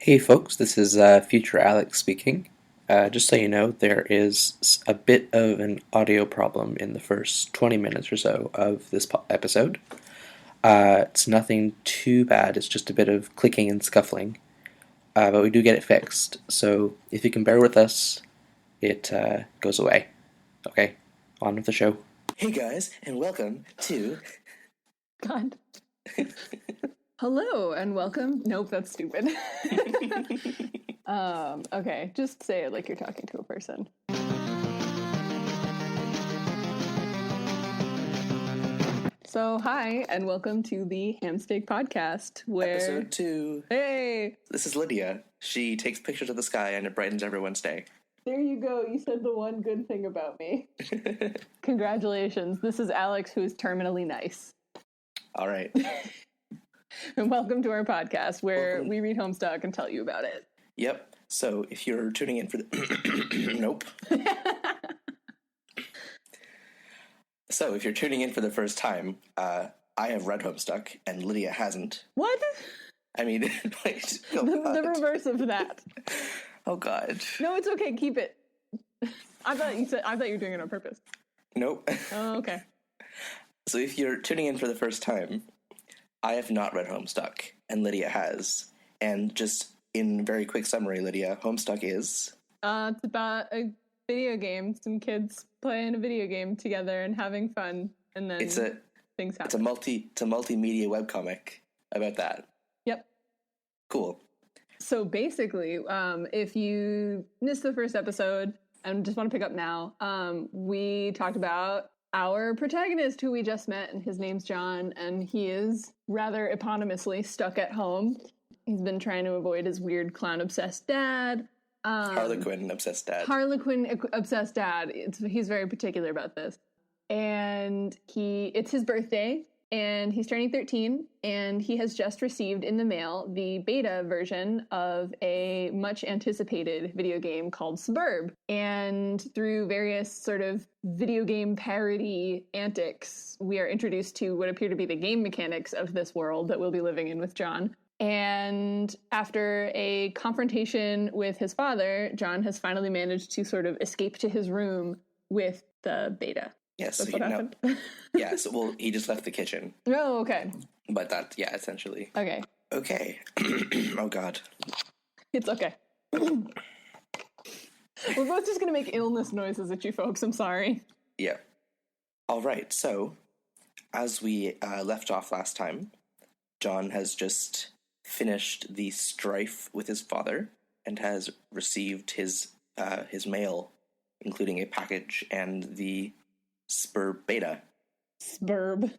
Hey folks, this is future Alex speaking. Just so you know, there is a bit of an audio problem in the first 20 minutes or so of this episode. It's nothing too bad, it's just a bit of clicking and scuffling, but we do get it fixed. So if you can bear with us, it goes away. Okay, on with the show. Hey guys, and welcome to. God. Hello and welcome. Nope, that's stupid. Okay, just say it like you're talking to a person. So, hi and welcome to the Hamsteak Podcast, where Episode 2. Hey, This is Lydia. She takes pictures of the sky and it brightens everyone's day. there you go. You said the one good thing about me. Congratulations. This is Alex, who is terminally nice. All right. And welcome to our podcast, where we read Homestuck and tell you about it. Yep. So if you're tuning in for the nope. So if you're tuning in for the first time, I have read Homestuck and Lydia hasn't. What? I mean, wait. Oh, the reverse of that. Oh God. No, it's okay. Keep it. I thought you were doing it on purpose. Nope. Oh, okay. So if you're tuning in for the first time, I have not read Homestuck, and Lydia has. And just in very quick summary, Lydia, Homestuck is? It's about a video game. Some kids playing a video game together and having fun, and then things happen. It's a multimedia webcomic about that. Yep. Cool. So basically, if you missed the first episode and just want to pick up now, we talked about our protagonist who we just met, and his name's John, and he is rather eponymously stuck at home. He's been trying to avoid his weird clown-obsessed dad. Harlequin-obsessed dad. Harlequin-obsessed dad. He's very particular about this. And it's his birthday, and he's turning 13, and he has just received in the mail the beta version of a much-anticipated video game called Suburb. And through various sort of video game parody antics, we are introduced to what appear to be the game mechanics of this world that we'll be living in with John. And after a confrontation with his father, John has finally managed to sort of escape to his room with the beta. Yes. That's what happened? Yeah, well, he just left the kitchen. Oh, okay. But that, yeah, essentially. Okay. Okay. Oh, God. It's okay. We're both just going to make illness noises at you folks. I'm sorry. Yeah. All right. So, as we left off last time, John has just finished the strife with his father and has received his mail, including a package and the Spurb beta. Spurb.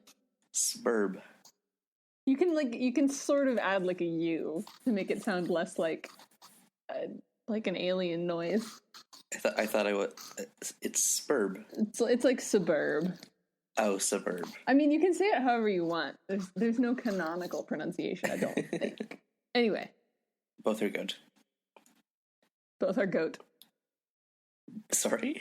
You can sort of add like a U to make it sound less like an alien noise. I thought I would. It's Spurb. It's like suburb. Oh, suburb. I mean, you can say it however you want. There's no canonical pronunciation, I don't think. Anyway. Both are good. Both are goat. Sorry?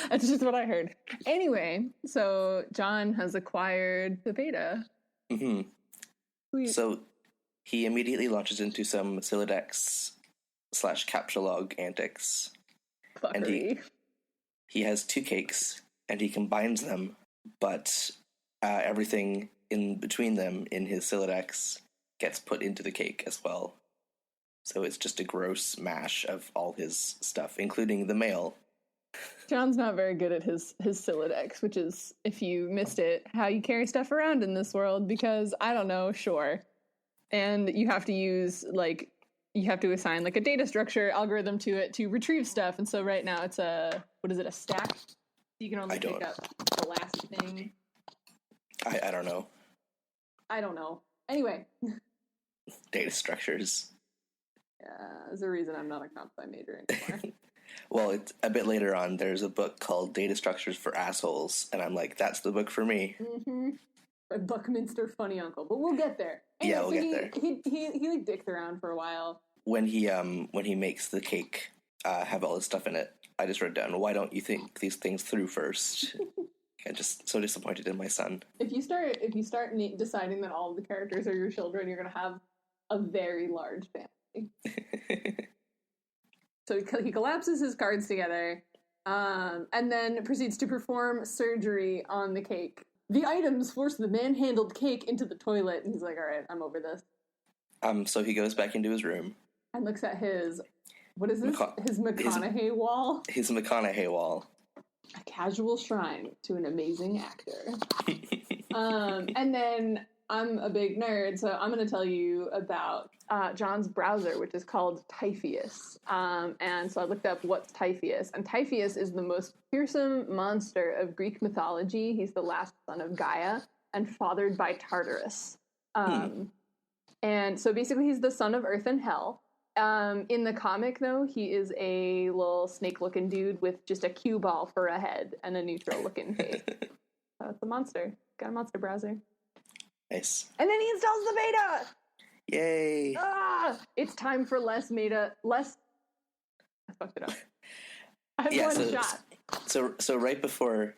That's just what I heard. Anyway, so John has acquired the beta. Mm-hmm. Sweet. So he immediately launches into some Silodex / Captcha-log antics. Fuckery. And he has 2 cakes, and he combines them, but everything in between them in his Silodex gets put into the cake as well. So it's just a gross mash of all his stuff, including the mail. John's not very good at his Silodex, which is, if you missed it, how you carry stuff around in this world, because, I don't know, sure. And you have to use, you have to assign, a data structure algorithm to it to retrieve stuff, and so right now it's a stack? You can only pick up the last thing. I don't know. I don't know. Anyway. Data structures. There's a reason I'm not a comp sci major anymore. Well, it's a bit later on, there's a book called Data Structures for Assholes, and I'm like, that's the book for me. Mm-hmm. By Buckminster Funny Uncle, but we'll get there. Anyway, yeah, we'll get there. He dicks around for a while. When he makes the cake have all this stuff in it, I just wrote down, why don't you think these things through first? I'm just so disappointed in my son. If you start deciding that all of the characters are your children, you're gonna have a very large family. So he collapses his cards together, and then proceeds to perform surgery on the cake. The items force the manhandled cake into the toilet, and he's like, all right, I'm over this. So he goes back into his room. And looks at his, what is this? His McConaughey wall? His McConaughey wall. A casual shrine to an amazing actor. And then I'm a big nerd, so I'm going to tell you about John's browser, which is called Typheus. And so I looked up what's Typheus. And Typheus is the most fearsome monster of Greek mythology. He's the last son of Gaia and fathered by Tartarus. And so basically he's the son of Earth and Hell. In the comic, though, he is a little snake-looking dude with just a cue ball for a head and a neutral-looking face. So it's a monster. Got a monster browser. Nice. And then he installs the beta! Yay! It's time for less beta. I fucked it up. I had one shot. So right before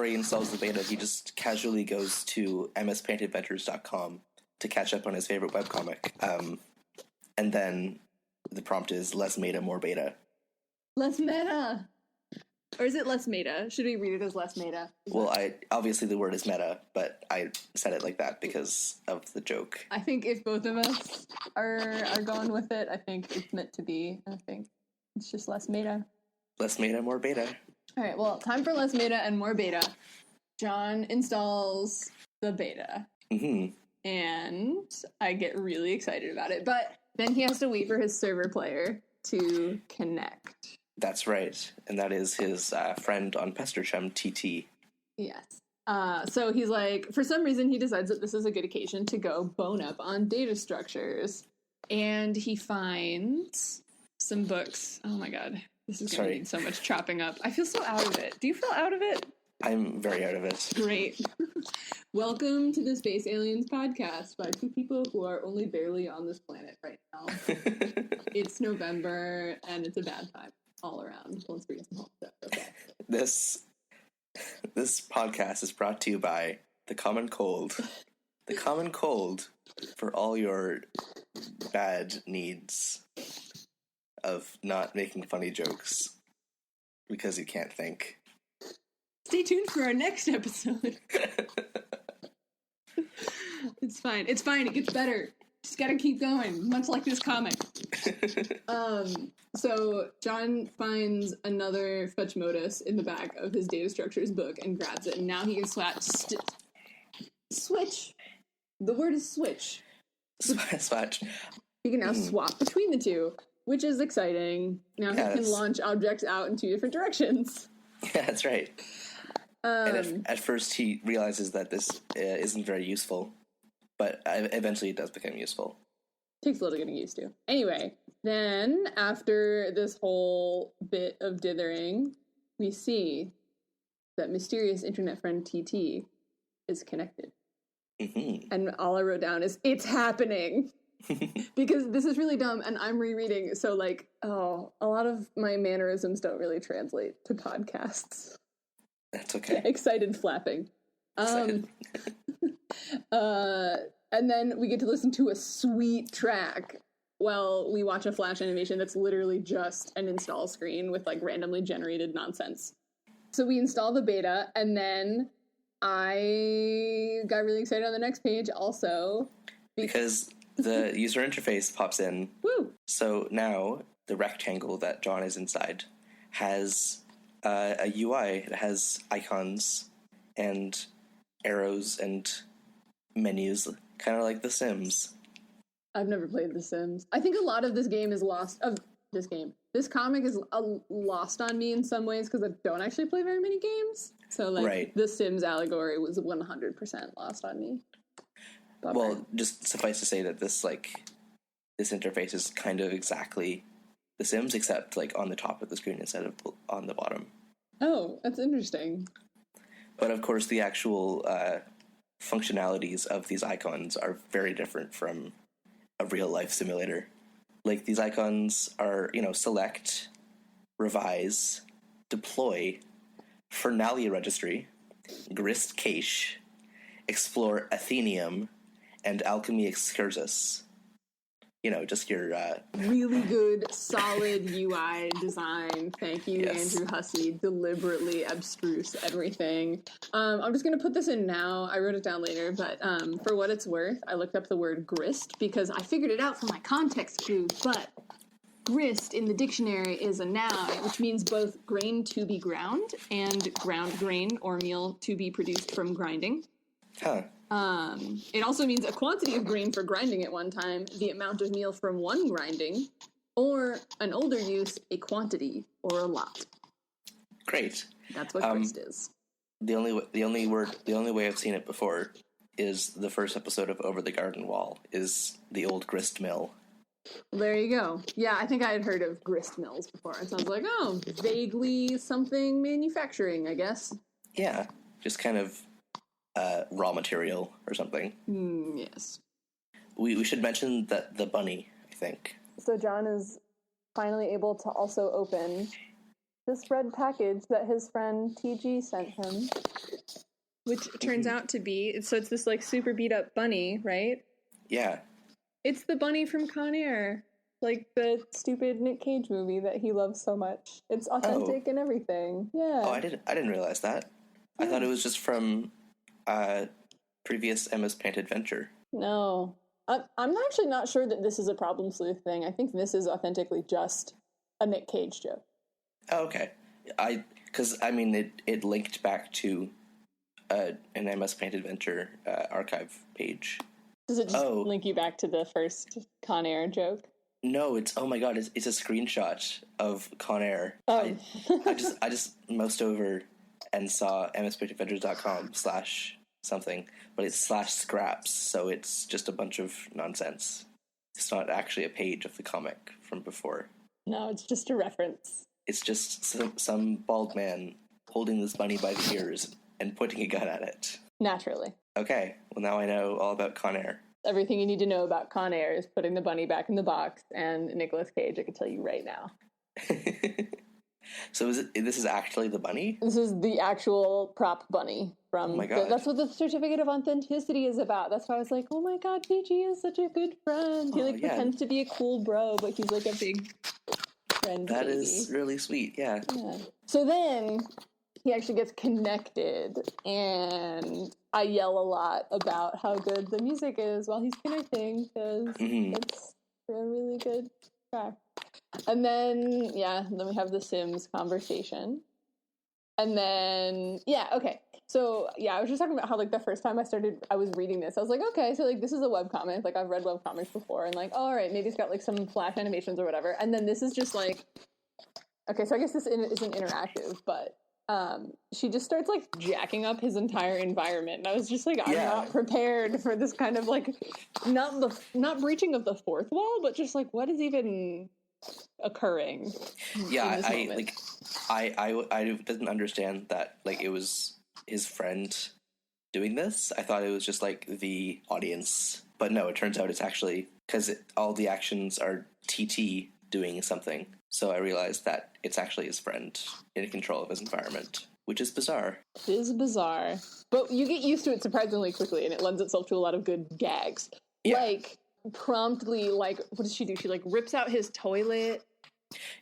he installs the beta, he just casually goes to mspaintadventures.com to catch up on his favorite webcomic. And then the prompt is less meta, more beta. Less meta! Or is it less meta? Should we read it as less meta? Obviously the word is meta, but I said it like that because of the joke. I think if both of us are going with it, I think it's meant to be. I think it's just less meta. Less meta, more beta. All right, well, time for less meta and more beta. John installs the beta. Mm-hmm. And I get really excited about it. But then he has to wait for his server player to connect. That's right. And that is his friend on Pesterchum, TT. Yes. So he's like, for some reason, he decides that this is a good occasion to go bone up on data structures. And he finds some books. Oh my God. This is going to need so much chopping up. I feel so out of it. Do you feel out of it? I'm very out of it. Great. Welcome to the Space Aliens podcast by two people who are only barely on this planet right now. It's November, and it's a bad time all around. Let's bring some home stuff. Okay. This podcast is brought to you by The Common Cold. The Common Cold for all your bad needs of not making funny jokes because you can't think. Stay tuned for our next episode. It's fine. It's fine. It gets better. Just gotta keep going, much like this comic. So John finds another fetch modus in the back of his data structures book and grabs it, and now he can switch. The word is switch. Swatch. He can now swap between the two, which is exciting. Now he can launch objects out in two different directions. Yeah, that's right. And at first he realizes that this isn't very useful, but eventually it does become useful. Takes a little getting used to. Anyway, then after this whole bit of dithering, we see that mysterious internet friend TT is connected. Mm-hmm. And all I wrote down is, it's happening! Because this is really dumb, and I'm rereading, so a lot of my mannerisms don't really translate to podcasts. That's okay. Excited flapping. And then we get to listen to a sweet track while we watch a Flash animation that's literally just an install screen with randomly generated nonsense. So we install the beta, and then I got really excited on the next page also. Because the user interface pops in. Woo! So now the rectangle that John is inside has a UI. It has icons and arrows and menus, kind of like The Sims. I've never played The Sims. I think a lot of this game is lost. This comic is lost on me in some ways because I don't actually play very many games. So The Sims allegory was 100% lost on me. Bummer. Well, just suffice to say that this interface is kind of exactly The Sims, except on the top of the screen instead of on the bottom. Oh, that's interesting. But of course, the actual functionalities of these icons are very different from a real-life simulator. These icons are, select, revise, deploy, Fernalia registry, grist cache, explore Athenium, and alchemy excursus. just your... Really good, solid UI design. Thank you, Yes. Andrew Hussie. Deliberately abstruse everything. I'm just going to put this in now. I wrote it down later, but for what it's worth, I looked up the word grist because I figured it out from my context clue, but grist in the dictionary is a noun, which means both grain to be ground and ground grain or meal to be produced from grinding. Huh. It also means a quantity of grain for grinding at one time, the amount of meal from one grinding, or an older use, a quantity or a lot. Great. That's what grist is. The only way I've seen it before is the first episode of Over the Garden Wall is the old grist mill. Well, there you go. Yeah, I think I had heard of grist mills before. It sounds like, vaguely something manufacturing, I guess. Yeah, just kind of raw material or something. Yes. We should mention that the bunny, I think. So John is finally able to also open this red package that his friend TG sent him, which turns out to be, it's this like super beat up bunny, right? Yeah. It's the bunny from Con Air, like the stupid Nick Cage movie that he loves so much. It's authentic and everything. Yeah. Oh, I didn't realize that. Yeah. I thought it was just from previous Emma's Paint Adventure. No. I'm actually not sure that this is a Problem Sleuth thing. I think this is authentically just a Nick Cage joke. Oh, okay. Because it linked back to an Emma's Paint Adventure archive page. Does it just link you back to the first Con Air joke? No, it's oh my god, it's a screenshot of Con Air. Oh. I just moused over and saw mspictadventures.com/something, but it's /scraps, so it's just a bunch of nonsense. It's not actually a page of the comic from before. No, it's just a reference. It's just some bald man holding this bunny by the ears and pointing a gun at it. Naturally. Okay, well now I know all about Con Air. Everything you need to know about Con Air is putting the bunny back in the box, and Nicolas Cage, I can tell you right now. So this is actually the bunny? This is the actual prop bunny from. Oh my god! That's what the certificate of authenticity is about. That's why I was like, oh my god, PG is such a good friend. He pretends to be a cool bro, but he's like a big friend. That baby. is really sweet. Yeah. So then he actually gets connected, and I yell a lot about how good the music is while he's connecting because it's a really good track. And then, then we have the Sims conversation. And then, okay. So, I was just talking about how, like, the first time I was reading this, I was like, okay, so, like, this is a webcomic. Like, I've read webcomics before. And, like, all right, maybe it's got, like, some flash animations or whatever. And then this is just, like, okay, so I guess this isn't interactive, but she just starts, like, jacking up his entire environment. And I was just like, I'm not prepared for this kind of, like, not breaching of the fourth wall, but just, like, what is even occurring? I didn't understand that, like, it was his friend doing this. I thought it was just, like, the audience. But no, it turns out it's actually, because all the actions are TT doing something. So I realized that it's actually his friend in control of his environment, which is bizarre. It is bizarre. But you get used to it surprisingly quickly, and it lends itself to a lot of good gags. Yeah. Like, promptly, like, what does she do? She, like, rips out his toilet.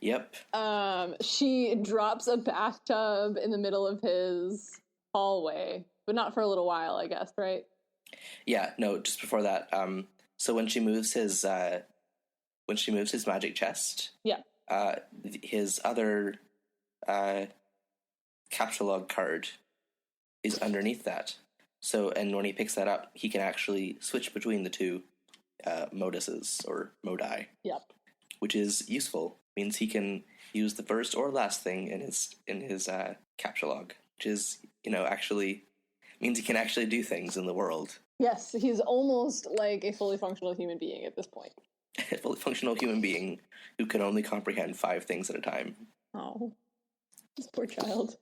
Yep. She drops a bathtub in the middle of his hallway, but not for a little while, I guess, right? Yeah, no, just before that. So when she moves his magic chest, his other captcha card is underneath that. So, and when he picks that up, he can actually switch between the two moduses or modi. Yep. Which is useful. Means he can use the first or last thing in his captcha log, which is, actually means he can actually do things in the world. Yes, he's almost like a fully functional human being at this point. A fully functional human being who can only comprehend 5 things at a time. Oh, this poor child.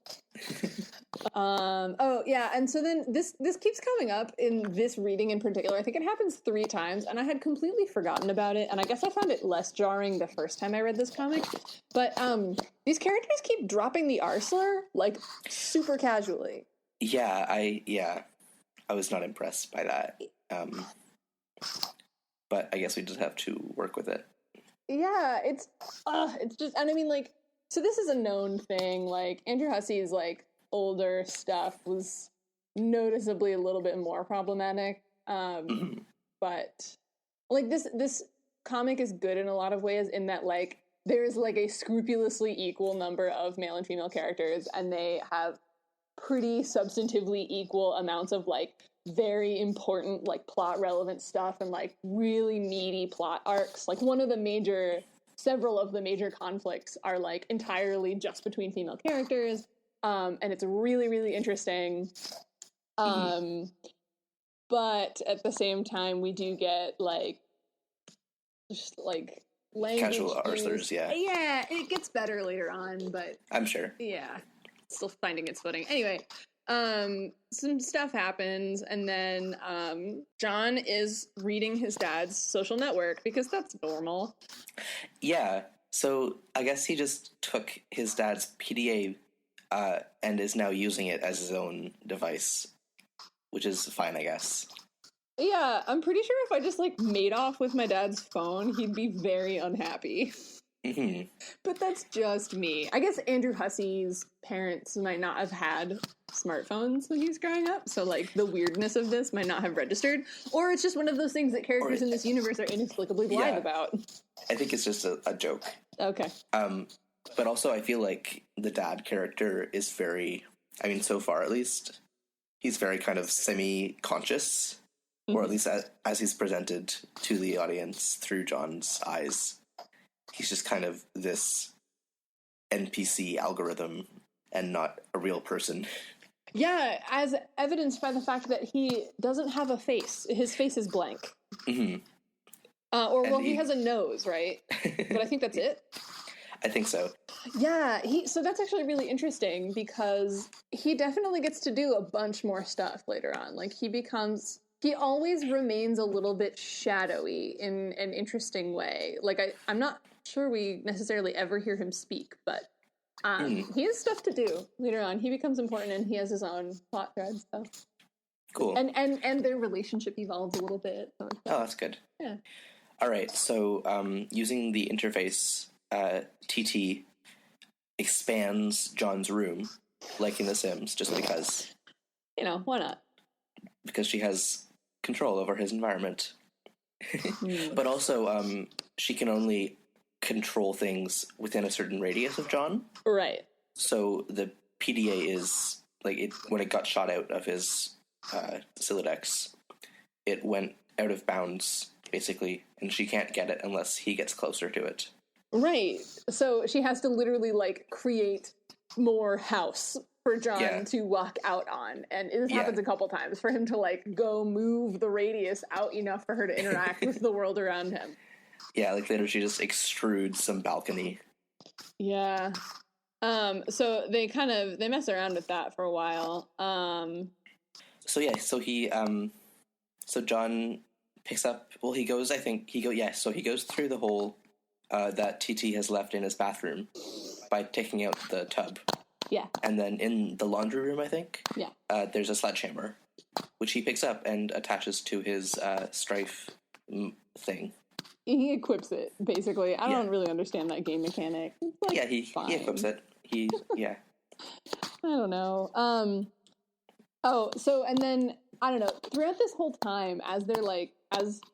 And so then this keeps coming up in this reading in particular. I think it happens 3 times, and I had completely forgotten about it, and I guess I found it less jarring the first time I read this comic. But these characters keep dropping the R slur, like, super casually. Yeah, I was not impressed by that. but I guess we just have to work with it. Yeah, it's just, and I mean, like, so this is a known thing. Like, Andrew Hussie's, like, older stuff was noticeably a little bit more problematic. But, like, this comic is good in a lot of ways in that, like, there's, like, a scrupulously equal number of male and female characters, and they have pretty substantively equal amounts of, like, very important, like, plot relevant stuff and, like, really meaty plot arcs. Like, several of the major conflicts are, like, entirely just between female characters, and it's really, really interesting. But at the same time, we do get, like, just, like, language Casual Arthurs, yeah. Yeah, it gets better later on, but I'm sure. yeah, still finding its footing. Anyway, some stuff happens, and then John is reading his dad's social network because that's normal. Yeah, so I guess he just took his dad's PDA and is now using it as his own device, which is fine, I guess. Yeah, I'm pretty sure if I just, like, made off with my dad's phone, he'd be very unhappy. Mm-hmm. But that's just me. I guess Andrew Hussie's parents might not have had smartphones when he was growing up, so, like, the weirdness of this might not have registered. Or it's just one of those things that characters in this universe are inexplicably blind about. I think it's just a joke. Okay. But also I feel like the dad character is very, I mean, so far at least, he's very kind of semi-conscious, or at least as he's presented to the audience through John's eyes. He's just kind of this NPC algorithm and not a real person. Yeah, as evidenced by the fact that he doesn't have a face. His face is blank. Mm-hmm. He has a nose, right? But I think that's it. I think so. Yeah, so that's actually really interesting because he definitely gets to do a bunch more stuff later on. Like, he always remains a little bit shadowy in an interesting way. Like, I'm not sure we necessarily ever hear him speak, but he has stuff to do later on. He becomes important and he has his own plot thread, so. Cool. And their relationship evolves a little bit. So. Oh, that's good. Yeah. All right, so using the interface, TT expands John's room, like in The Sims, just because. You know, why not? Because she has control over his environment. But also, she can only control things within a certain radius of John. Right. So the PDA is, like, when it got shot out of his Silodex, it went out of bounds, basically, and she can't get it unless he gets closer to it. Right. So she has to literally, like, create more house for John to walk out on. And this happens a couple times for him to, like, go move the radius out enough for her to interact with the world around him. Yeah, like later she just extrudes some balcony. Yeah. So they mess around with that for a while. So John picks up, well, he goes through the hole that TT has left in his bathroom by taking out the tub. Yeah. And then in the laundry room, I think, there's a sledgehammer, which he picks up and attaches to his Strife thing. He equips it, basically. I don't really understand that game mechanic. Like, he equips it. I don't know. And then, I don't know, throughout this whole time, as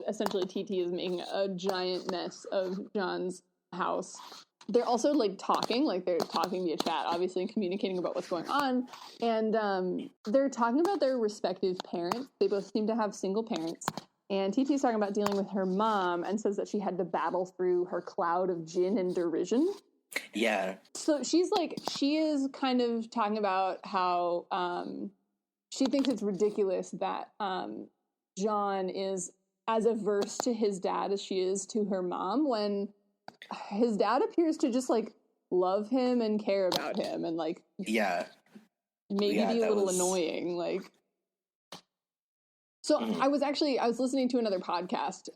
essentially TT is making a giant mess of John's house, they're also, like, they're talking via chat, obviously, communicating about what's going on, and they're talking about their respective parents. They both seem to have single parents, and TT's talking about dealing with her mom and says that she had to battle through her cloud of gin and derision. Yeah. So she is kind of talking about how she thinks it's ridiculous that John is as averse to his dad as she is to her mom, when his dad appears to just, like, love him and care about him and, like, maybe be a little annoying, like. So I was listening to another podcast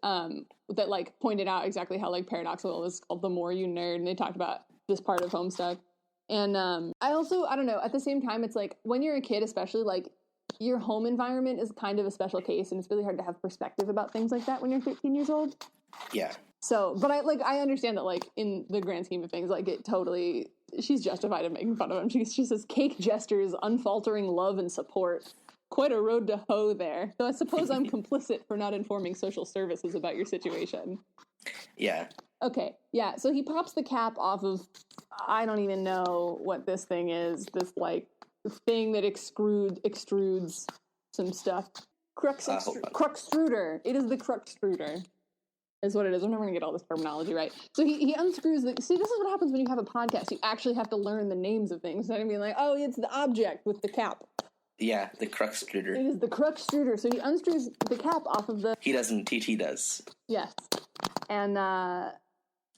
that, like, pointed out exactly how, like, paradoxical it was, called The More You Nerd, and they talked about this part of Homestuck. And I don't know, at the same time, it's like, when you're a kid especially, like, your home environment is kind of a special case, and it's really hard to have perspective about things like that when you're 13 years old. Yeah. So, but I understand that, like, in the grand scheme of things, like, it totally, she's justified in making fun of him. She says, cake gestures, unfaltering love and support. Quite a road to hoe there. Though I suppose I'm complicit for not informing social services about your situation. Yeah. Okay, yeah, so he pops the cap off of, I don't even know what this thing is, this, like, thing that extrudes some stuff. Cruxtruder. It is the cruxtruder, is what it is. I'm never going to get all this terminology right. So he unscrews the, see, this is what happens when you have a podcast. You actually have to learn the names of things. Instead of being like, oh, it's the object with the cap. Yeah, the cruxtruder. It is the cruxtruder. So he unscrews the cap off of the... He doesn't, TT does. Yes.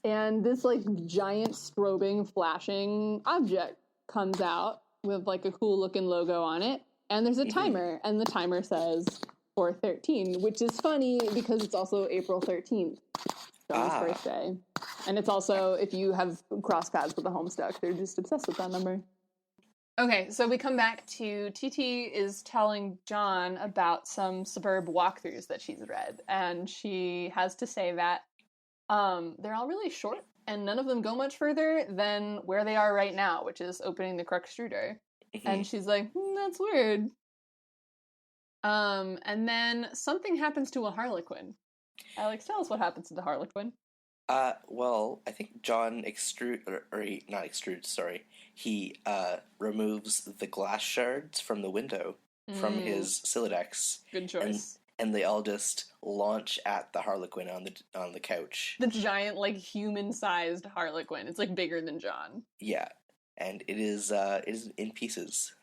And this, like, giant strobing, flashing object comes out with, like, a cool-looking logo on it. And there's a timer, and the timer says 4:13, which is funny because it's also April 13th, John's birthday. And it's also, if you have cross paths with the Homestuck, they're just obsessed with that number. Okay, so we come back to TT is telling John about some suburb walkthroughs that she's read, and she has to say that they're all really short, and none of them go much further than where they are right now, which is opening the Cruxtruder. And she's like, that's weird. And then something happens to a Harlequin. Alex, tell us what happens to the Harlequin. Well, I think John he removes the glass shards from the window from his Silodex. Good choice. And they all just launch at the Harlequin on the couch. The giant, like, human-sized Harlequin. It's, like, bigger than John. Yeah, and it is in pieces.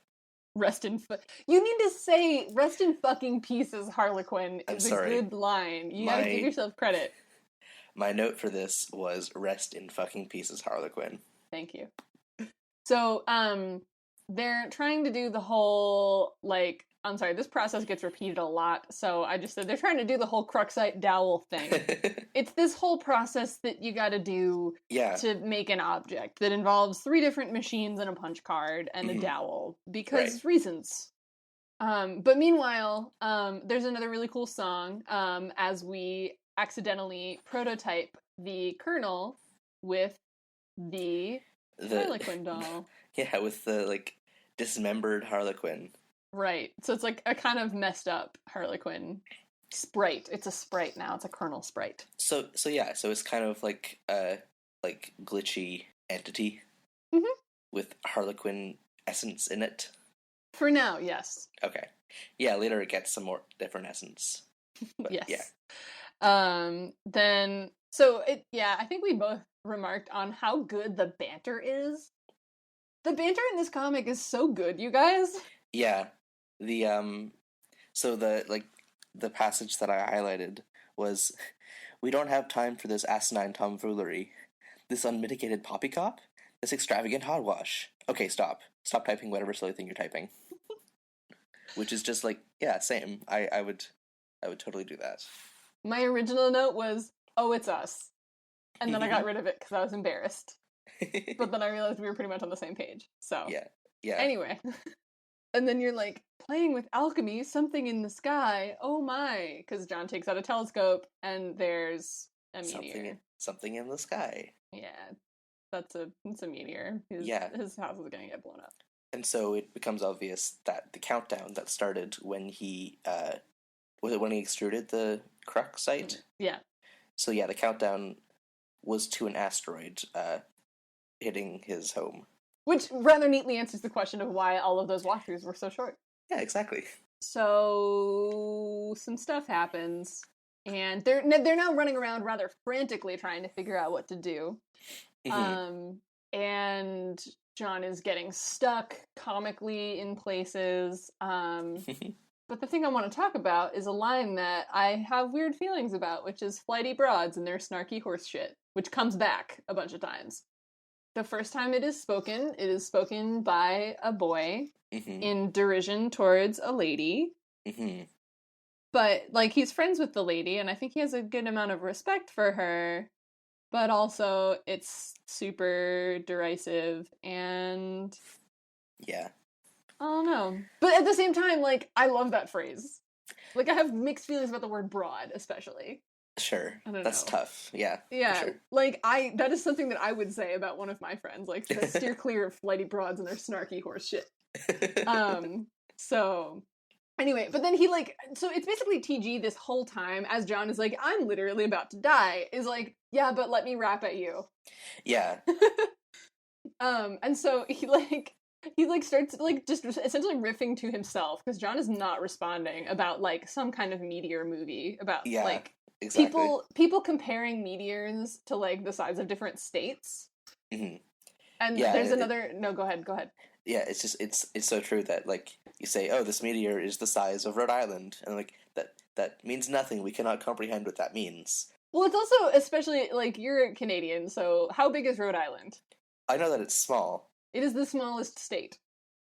You need to say rest in fucking pieces, Harlequin. I'm is sorry. A good line. You gotta give yourself credit. My note for this was rest in fucking pieces, Harlequin. Thank you. So, they're trying to do the whole, like, I'm sorry, this process gets repeated a lot, so I just said they're trying to do the whole Cruxite dowel thing. It's this whole process that you gotta do to make an object that involves 3 different machines and a punch card and a dowel, because reasons. But meanwhile, there's another really cool song, as we accidentally prototype the Colonel with the Harlequin doll. Yeah, with the, like, dismembered Harlequin. Right. So it's like a kind of messed up Harlequin sprite. It's a sprite now. It's a Colonel sprite. So it's kind of like a glitchy entity with Harlequin essence in it. For now, yes. Okay. Yeah, later it gets some more different essence. But, yes. Yeah. Then so I think we both remarked on how good the banter is. The banter in this comic is so good, you guys. Yeah. So the passage that I highlighted was, we don't have time for this asinine tomfoolery, this unmitigated poppycock, this extravagant hogwash. Okay, stop typing whatever silly thing you're typing. Which is just like, yeah, same. I would totally do that. My original note was, oh, it's us. And then I got rid of it because I was embarrassed. But then I realized we were pretty much on the same page. So yeah. Anyway. And then you're like, playing with alchemy, something in the sky, oh my. Because John takes out a telescope and there's a meteor. Something in the sky. Yeah, it's a meteor. His house is going to get blown up. And so it becomes obvious that the countdown that started when he, was it when he extruded the Cruxite? Yeah. So yeah, the countdown was to an asteroid hitting his home. Which rather neatly answers the question of why all of those walkthroughs were so short. Yeah, exactly. So some stuff happens, and they're now running around rather frantically trying to figure out what to do. And John is getting stuck comically in places. But the thing I want to talk about is a line that I have weird feelings about, which is flighty broads and their snarky horse shit, which comes back a bunch of times. The first time it is spoken by a boy in derision towards a lady. But, like, he's friends with the lady, and I think he has a good amount of respect for her, but also it's super derisive, and... Yeah. I don't know. But at the same time, like, I love that phrase. Like, I have mixed feelings about the word broad, especially. Sure. I don't That's know. tough. Yeah, for Yeah, sure. like, that is something that I would say about one of my friends. Like, steer clear of flighty broads and their snarky horse shit. So anyway, but then he like, so it's basically TG this whole time as John is like, I'm literally about to die, is like, yeah, but let me rap at you. Yeah. And so he starts like just essentially riffing to himself because John is not responding about like some kind of meteor movie about Yeah, like exactly. people comparing meteors to like the size of different states. Hmm. And Yeah, there's another, no, go ahead. yeah, it's just it's so true that like you say, oh, this meteor is the size of Rhode Island, and like that means nothing. We cannot comprehend what that means. Well, it's also especially like you're a Canadian, so how big is Rhode Island? I know that it's small, It is the smallest state.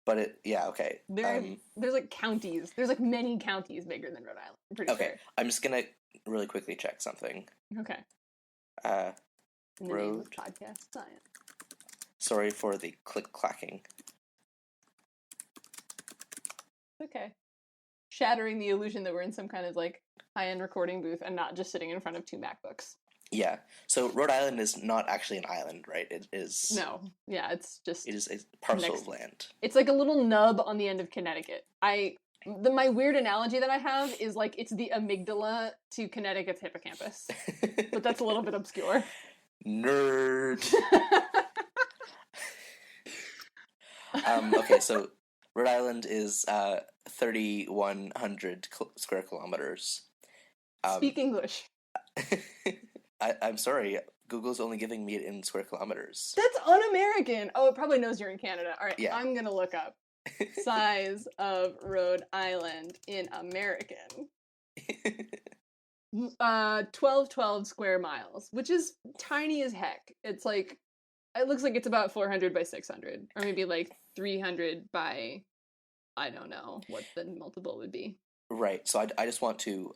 but yeah, okay. There's like counties. There's like many counties bigger than Rhode Island. I'm pretty Okay, sure. I'm just gonna really quickly check something. Okay. Uh, In the name of road. podcast science. Sorry for the click clacking. Okay. Shattering the illusion that we're in some kind of like high-end recording booth and not just sitting in front of two MacBooks. Yeah, so Rhode Island is not actually an island, right? It is. No. Yeah, it's just It is a parcel of land. It's like a little nub on the end of Connecticut. My weird analogy that I have is like it's the amygdala to Connecticut's hippocampus. But that's a little bit obscure. Nerd. Okay, so Rhode Island is 3,100 square kilometers. Speak English. I'm sorry, Google's only giving me it in square kilometers. That's un-American. Oh, it probably knows you're in Canada. All right, Yeah. I'm gonna look up size of Rhode Island in American. 1212 square miles, which is tiny as heck. It's like it looks like it's about 400 by 600, or maybe like 300 by I don't know what the multiple would be. Right. So I just want to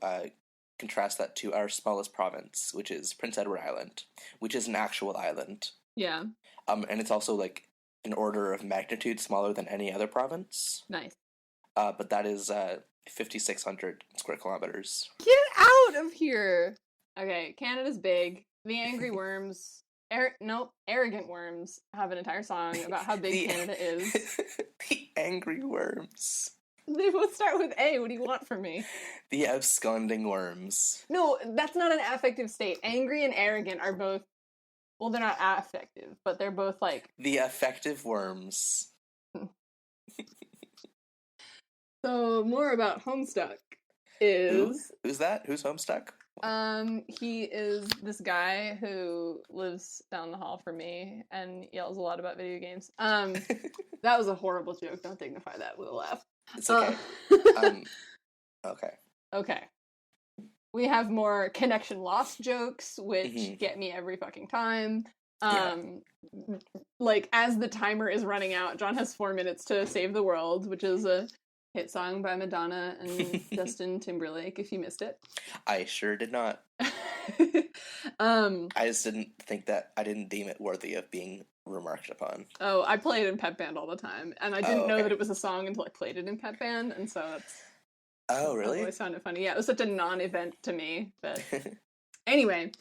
contrast that to our smallest province, which is Prince Edward Island, which is an actual island. Yeah. And it's also like an order of magnitude smaller than any other province. Nice. But that is 5,600 square kilometers. Get out of here. Okay, Canada's big. The Angry Worms. Arrogant Worms have an entire song about how big Canada is. The Angry Worms. They both start with A. What do you want from me? The absconding worms. No, that's not an affective state. Angry and arrogant are both. Well, they're not affective, but they're both like. The affective worms. So more about Homestuck is. Who's that? Who's Homestuck? He is this guy who lives down the hall from me and yells a lot about video games. That was a horrible joke. Don't dignify that with a laugh. It's okay. Okay. Okay. We have more connection lost jokes, which get me every fucking time. Like as the timer is running out, John has 4 minutes to save the world, which is a hit song by Madonna and Justin Timberlake, if you missed it. I sure did not. I just didn't think that, I didn't deem it worthy of being remarked upon. Oh, I play it in Pep Band all the time, and I didn't know that it was a song until I played it in Pep Band, and so that's... Oh, really? I always found it funny. Yeah, it was such a non-event to me, but... Anyway,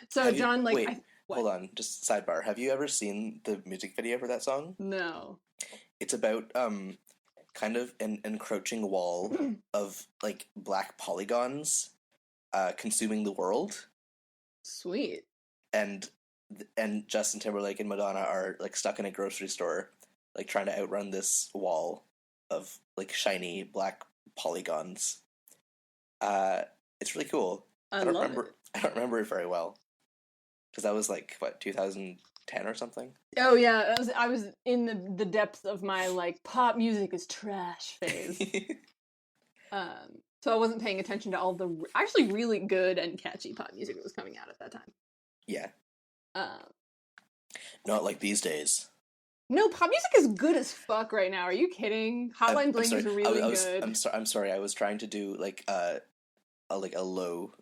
so John, like... Wait, hold on, just sidebar. Have you ever seen the music video for that song? No. It's about, kind of an encroaching wall of, like, black polygons consuming the world. Sweet. And Justin Timberlake and Madonna are like stuck in a grocery store, like trying to outrun this wall of like shiny black polygons. It's really cool. I don't remember it very well because that was like what 2010 or something. Oh yeah, I was in the depths of my like pop music is trash phase. So I wasn't paying attention to all the actually really good and catchy pop music that was coming out at that time. Yeah. Not like these days. No, pop music is good as fuck right now. Are you kidding? Hotline Bling is really good. I'm sorry. I was trying to do like a low,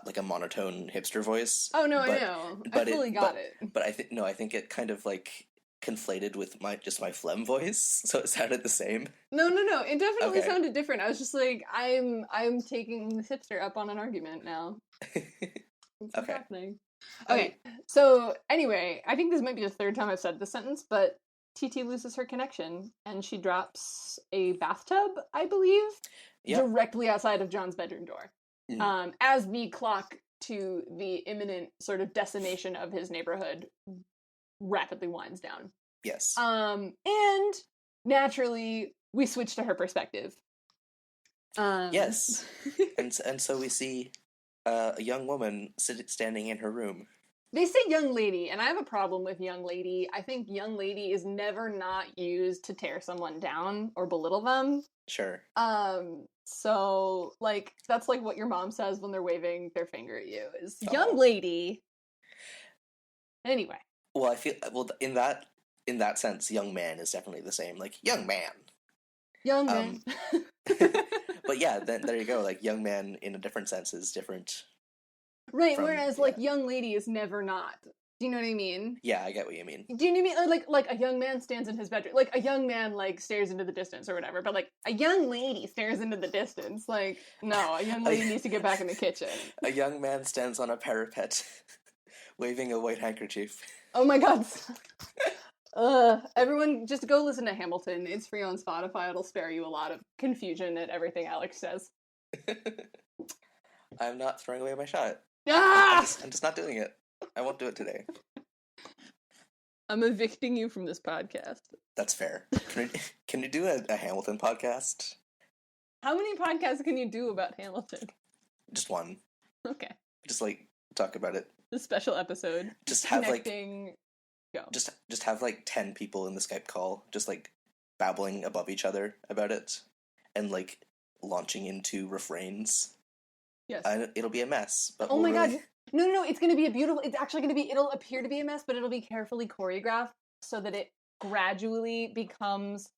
like a monotone hipster voice. Oh no, I know. I fully got it. But I think it kind of like conflated with my phlegm voice, so it sounded the same. No. It definitely Okay. sounded different. I was just like, I'm taking this hipster up on an argument now. What's Okay. happening? Okay. So anyway, I think this might be the third time I've said this sentence, but TT loses her connection and she drops a bathtub, I believe, directly outside of John's bedroom door. As the clock to the imminent sort of decimation of his neighborhood rapidly winds down. Yes. And naturally, we switch to her perspective. Yes. and so we see a young woman standing in her room. They say young lady, and I have a problem with young lady. I think young lady is never not used to tear someone down or belittle them. Sure. So, like, that's like what your mom says when they're waving their finger at you, is young Oh. lady. Anyway. Well, I feel, in that sense, young man is definitely the same. Like, young man. Young man. But yeah, then there you go. Like, young man in a different sense is different. Right, whereas, like, young lady is never not. Do you know what I mean? Yeah, I get what you mean. Do you know what I mean? Like a young man stands in his bedroom. Like, a young man, like, stares into the distance or whatever. But, like, a young lady stares into the distance. Like, no, a young lady needs to get back in the kitchen. A young man stands on a parapet, waving a white handkerchief. Oh my god. Everyone, just go listen to Hamilton. It's free on Spotify. It'll spare you a lot of confusion at everything Alex says. I'm not throwing away my shot. Ah! I'm just not doing it. I won't do it today. I'm evicting you from this podcast. That's fair. Can you do a Hamilton podcast? How many podcasts can you do about Hamilton? Just one. Okay. Just like talk about it. The special episode. Just have Connecting... Go. Just have like 10 people in the Skype call, just like babbling above each other about it, and like launching into refrains. Yes. It'll be a mess. But oh my god. No, it's going to be a beautiful... It's actually going to be... It'll appear to be a mess, but it'll be carefully choreographed so that it gradually becomes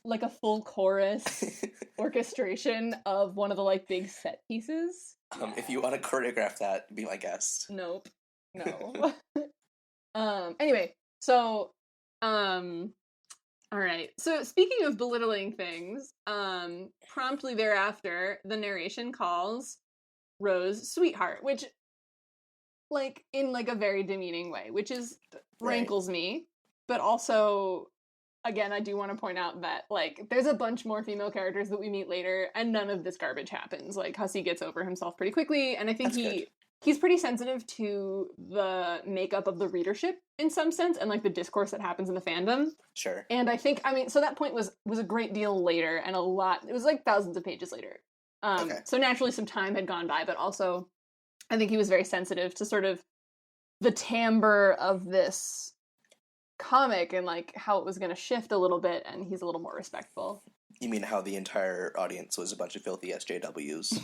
like a full chorus orchestration of one of the like big set pieces. If you want to choreograph that, be my guest. Nope. No. Anyway, so, all right. So speaking of belittling things, promptly thereafter, the narration calls Rose sweetheart, which, like, in, like, a very demeaning way, which is, rankles me, but also, again, I do want to point out that, like, there's a bunch more female characters that we meet later, and none of this garbage happens. Like, Hussie gets over himself pretty quickly, and I think he's pretty sensitive to the makeup of the readership in some sense, and like the discourse that happens in the fandom. Sure. And I think, so that point was a great deal later, and it was like thousands of pages later. So naturally some time had gone by, but also I think he was very sensitive to sort of the timbre of this comic and like how it was going to shift a little bit, and he's a little more respectful. You mean how the entire audience was a bunch of filthy SJWs?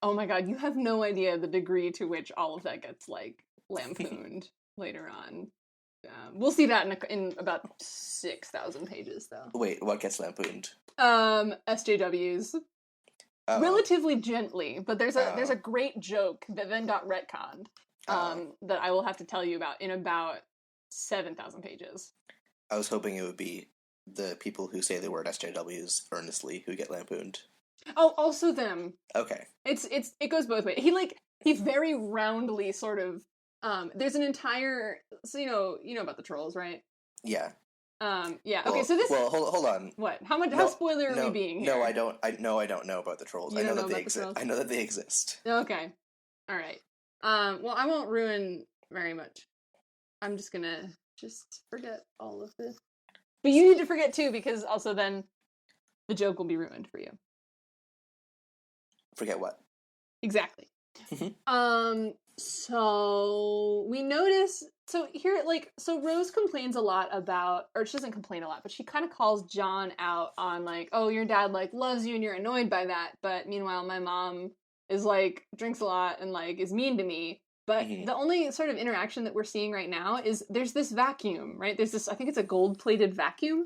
Oh my god, you have no idea the degree to which all of that gets, like, lampooned later on. We'll see that in about 6,000 pages, though. Wait, what gets lampooned? SJWs. Relatively gently, but there's a great joke that then got retconned that I will have to tell you about in about 7,000 pages. I was hoping it would be the people who say the word SJWs earnestly who get lampooned. Oh, also them. Okay. It goes both ways. He very roundly sort of there's an entire, so you know about the trolls, right? Yeah. Yeah. Okay, well, so this. Well, hold on. What? How spoiler are we being here? No, I don't. I don't know about the trolls. I know that they exist. I know that they exist. Okay. All right. Well, I won't ruin very much. I'm just gonna forget all of this. But you need to forget too, because also then the joke will be ruined for you. Forget what? Exactly. So we notice, so Rose complains a lot about, or she doesn't complain a lot, but she kind of calls John out on like, oh, your dad like loves you and you're annoyed by that, but meanwhile my mom is like drinks a lot and like is mean to me. But the only sort of interaction that we're seeing right now is there's this vacuum, right? There's this, I think it's a gold-plated vacuum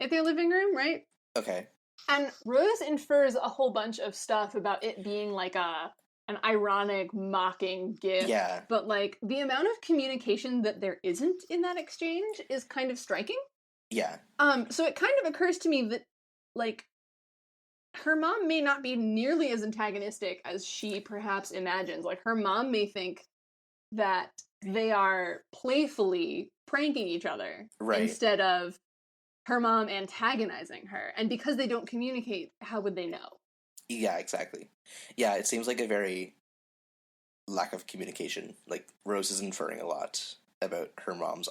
at their living room, right? Okay. And Rose infers a whole bunch of stuff about it being like a an ironic, mocking gif. Yeah. But like the amount of communication that there isn't in that exchange is kind of striking. Yeah. So it kind of occurs to me that like her mom may not be nearly as antagonistic as she perhaps imagines. Like her mom may think that they are playfully pranking each other Right. instead of her mom antagonizing her. And because they don't communicate, how would they know? Yeah, exactly. Yeah, it seems like a very lack of communication. Like Rose is inferring a lot about her mom's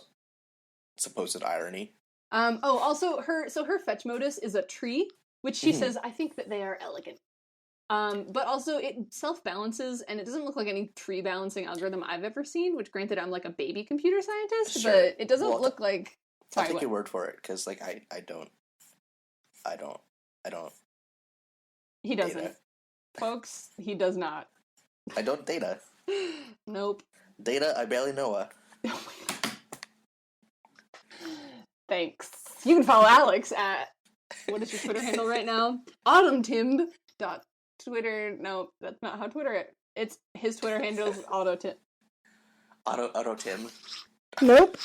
supposed irony. Also her fetch modus is a tree, which she says, I think that they are elegant. But also it self-balances, and it doesn't look like any tree balancing algorithm I've ever seen, which granted I'm like a baby computer scientist, Sure. but it doesn't Well, look like I'll sorry, take what? your word for it, because like I don't He doesn't. data. Folks, he does not. I don't data. Nope. Data I barely know. Thanks. You can follow Alex at what is your Twitter handle right now? autumntimb.twitter. No, that's not how Twitter it. It's his Twitter handle is autotim. Auto Tim. Nope.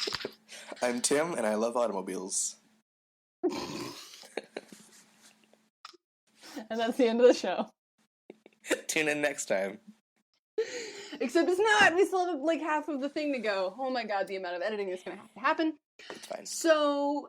I'm Tim, and I love automobiles. And that's the end of the show. Tune in next time. Except it's not. We still have like half of the thing to go. Oh my god, the amount of editing that's going to have to happen. It's fine. So,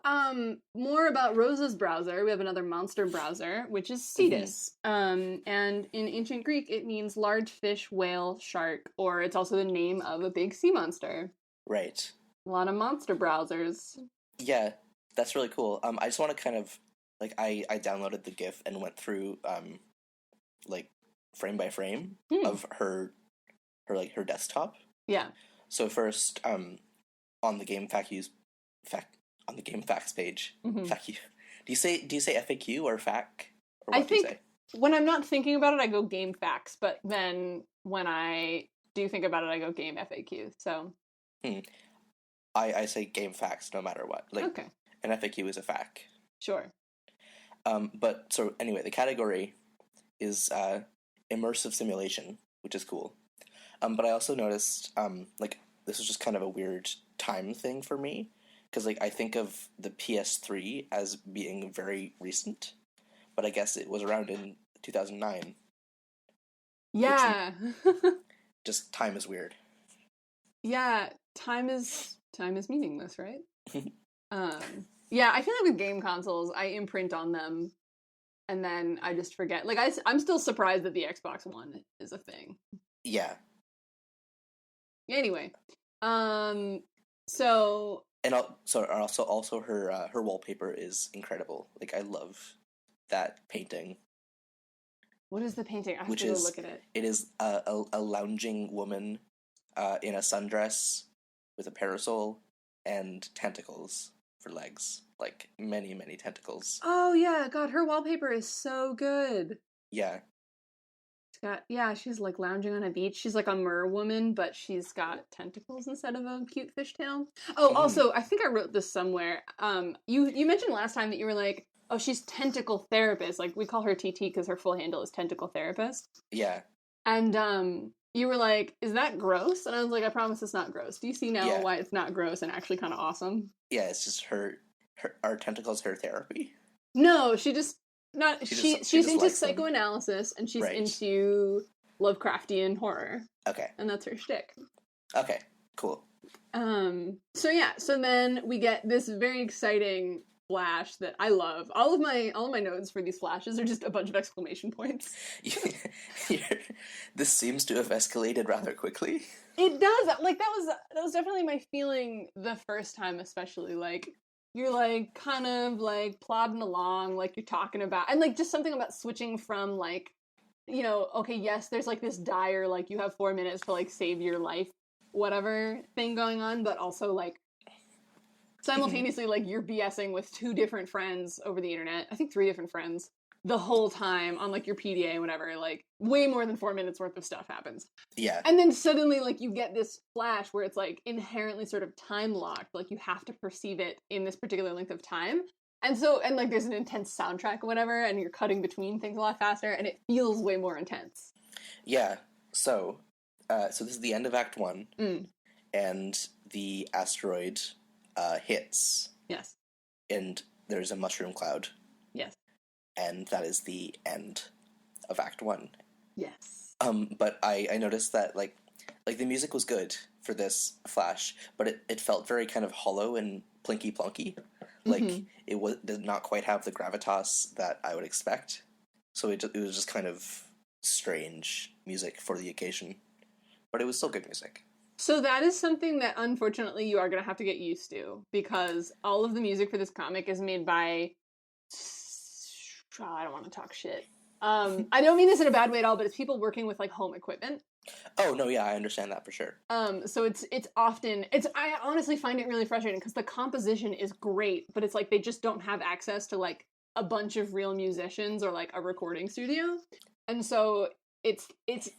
more about Rosa's browser. We have another monster browser, which is Cetus. And in ancient Greek, it means large fish, whale, shark, or it's also the name of a big sea monster. Right. A lot of monster browsers. Yeah, that's really cool. I just want to kind of like I downloaded the GIF and went through like frame by frame of her desktop. Yeah. So first, on the game on the game facts page, FAQ. Do you say FAQ or FAQ? Or what do you say? When I'm not thinking about it, I go game facts. But then when I do think about it, I go game FAQ. So. I say game facts no matter what. Like, okay. An FAQ is a FAQ. Sure. But so anyway, the category is immersive simulation, which is cool. But I also noticed like this was just kind of a weird time thing for me because like I think of the PS3 as being very recent, but I guess it was around in 2009. Yeah. Just time is weird. Yeah, time is meaningless, right? Yeah, I feel like with game consoles, I imprint on them, and then I just forget. Like I'm still surprised that the Xbox One is a thing. Yeah. Anyway, so and also her wallpaper is incredible. Like I love that painting. What is the painting? I have to go look at it. It is a lounging woman in a sundress with a parasol and tentacles for legs. Like many, many tentacles. Oh yeah, God, her wallpaper is so good. Yeah. She's like lounging on a beach. She's like a mer woman, but she's got tentacles instead of a cute fishtail. Oh, also, I think I wrote this somewhere. You mentioned last time that you were like, oh, she's tentacle therapist. Like we call her TT because her full handle is tentacle therapist. Yeah. And you were like, is that gross? And I was like, I promise it's not gross. Do you see now why it's not gross and actually kind of awesome? Yeah, it's just our tentacles, her therapy. No, she's into psychoanalysis and she's into Lovecraftian horror. Okay. And that's her shtick. Okay, cool. So then we get this very exciting flash that I love. All of my notes for these flashes are just a bunch of exclamation points. This seems to have escalated rather quickly. It does. Like that was definitely my feeling the first time, especially like you're like kind of like plodding along, like you're talking about, and like just something about switching from like, you know, okay, yes, there's like this dire, like you have 4 minutes to like save your life, whatever thing going on, but also like simultaneously like you're BSing with 2 different friends over the internet. I think 3 different friends the whole time on like your PDA and whatever, like way more than 4 minutes worth of stuff happens. Yeah. And then suddenly like you get this flash where it's like inherently sort of time locked, like you have to perceive it in this particular length of time. And like there's an intense soundtrack or whatever, and you're cutting between things a lot faster and it feels way more intense. Yeah. So, so this is the end of Act 1, Mm, and the asteroid hits, yes. and there's a mushroom cloud, Yes. and that is the end of Act 1. Yes. But I noticed that, like the music was good for this flash, but it felt very kind of hollow and plinky plonky. Like, did not quite have the gravitas that I would expect. So it was just kind of strange music for the occasion. But it was still good music. So that is something that unfortunately you are going to have to get used to because all of the music for this comic is made by I don't want to talk shit. I don't mean this in a bad way at all, but it's people working with like home equipment. Oh, no, yeah, I understand that for sure. So it's often I honestly find it really frustrating because the composition is great, but it's like they just don't have access to like a bunch of real musicians or like a recording studio. And so it's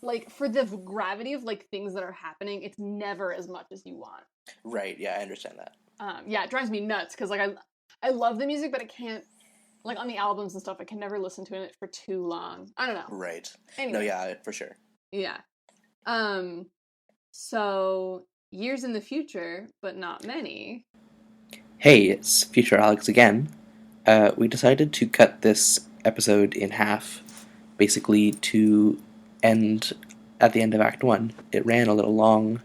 like for the gravity of like things that are happening, it's never as much as you want. Right, yeah, I understand that. Yeah, it drives me nuts because like I love the music, but I can't like on the albums and stuff. I can never listen to it for too long. I don't know. Right. Anyway, No, yeah, for sure. yeah. So years in the future, but not many. Hey, it's Future Alex again. We decided to cut this episode in half, basically to end at the end of Act 1. It ran a little long,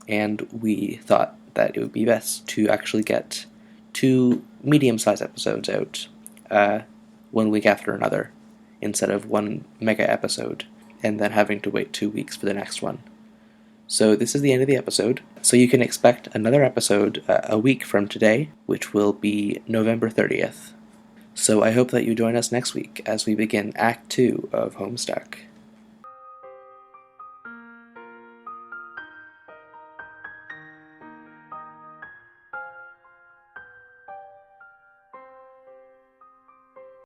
and we thought that it would be best to actually get 2 medium-sized episodes out, 1 week after another, instead of 1 mega episode, and then having to wait 2 weeks for the next one. So this is the end of the episode. So you can expect another episode a week from today, which will be November 30th. So I hope that you join us next week as we begin Act 2 of Homestuck.